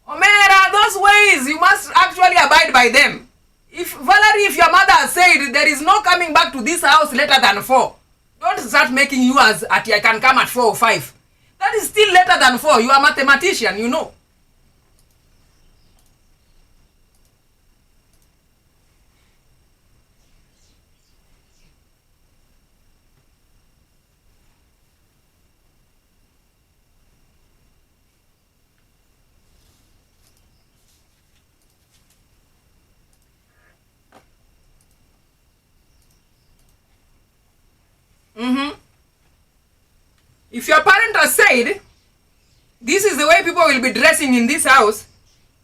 Speaker 1: Omera, those ways, you must actually abide by them. If Valerie, if your mother has said there is no coming back to this house later than 4, don't start making you as at I can come at 4 or 5. That is still later than 4. You are a mathematician, you know. If your parent has said, this is the way people will be dressing in this house,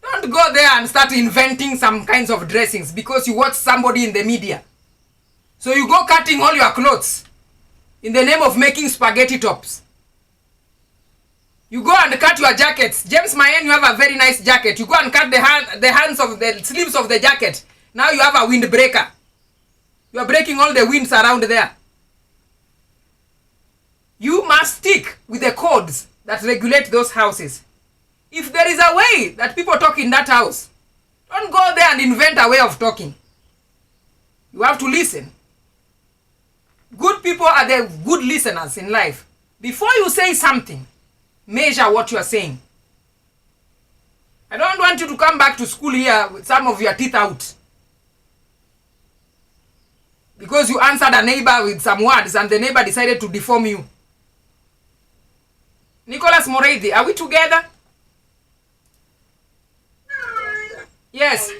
Speaker 1: don't go there and start inventing some kinds of dressings because you watch somebody in the media. So you go cutting all your clothes in the name of making spaghetti tops. You go and cut your jackets. James Mayen, you have a very nice jacket. You go and cut the hands of the sleeves of the jacket. Now you have a windbreaker. You are breaking all the winds around there. You must stick with the codes that regulate those houses. If there is a way that people talk in that house, don't go there and invent a way of talking. You have to listen. Good people are the good listeners in life. Before you say something, measure what you are saying. I don't want you to come back to school here with some of your teeth out, because you answered a neighbor with some words and the neighbor decided to deform you. Nicholas Moreidi, are we together? Yes.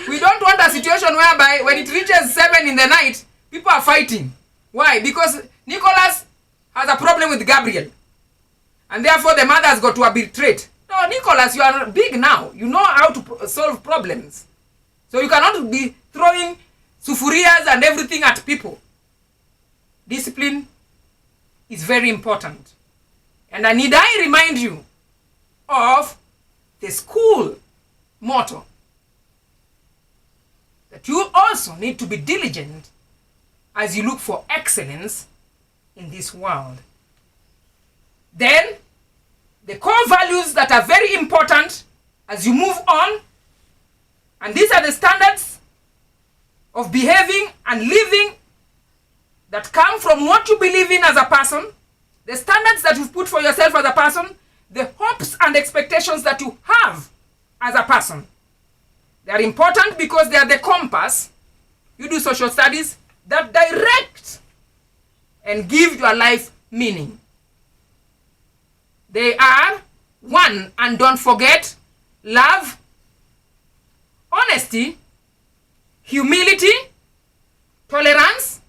Speaker 1: We don't want a situation whereby when it reaches 7 in the night, people are fighting. Why? Because Nicholas has a problem with Gabriel. And therefore the mother has got to arbitrate. No, Nicholas, you are big now. You know how to solve problems. So you cannot be throwing sufurias and everything at people. Discipline is very important. And I remind you of the school motto, that you also need to be diligent as you look for excellence in this world. Then, the core values that are very important as you move on, and these are the standards of behaving and living that come from what you believe in as a person, the standards that you've put for yourself as a person, the hopes and expectations that you have as a person. They are important because they are the compass. You do social studies that direct and give your life meaning. They are, 1, and don't forget, love, honesty, humility, tolerance,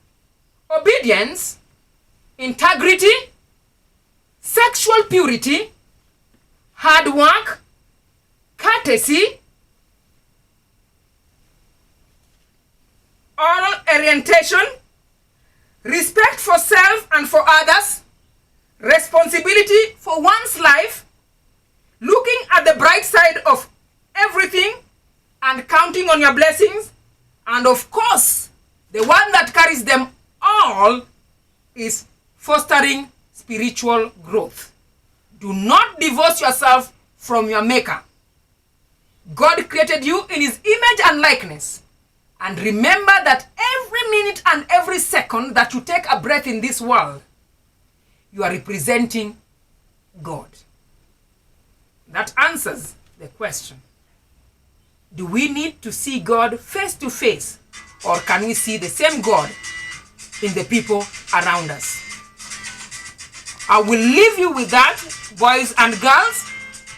Speaker 1: obedience, integrity, sexual purity, hard work, courtesy, oral orientation, respect for self and for others, responsibility for one's life, looking at the bright side of everything and counting on your blessings, and of course, the one that carries them all is fostering spiritual growth. Do not divorce yourself from your maker. God created you in his image and likeness. And remember that every minute and every second that you take a breath in this world, you are representing God. That answers the question. Do we need to see God face to face, or can we see the same God in the people around us? I will leave you with that, boys and girls.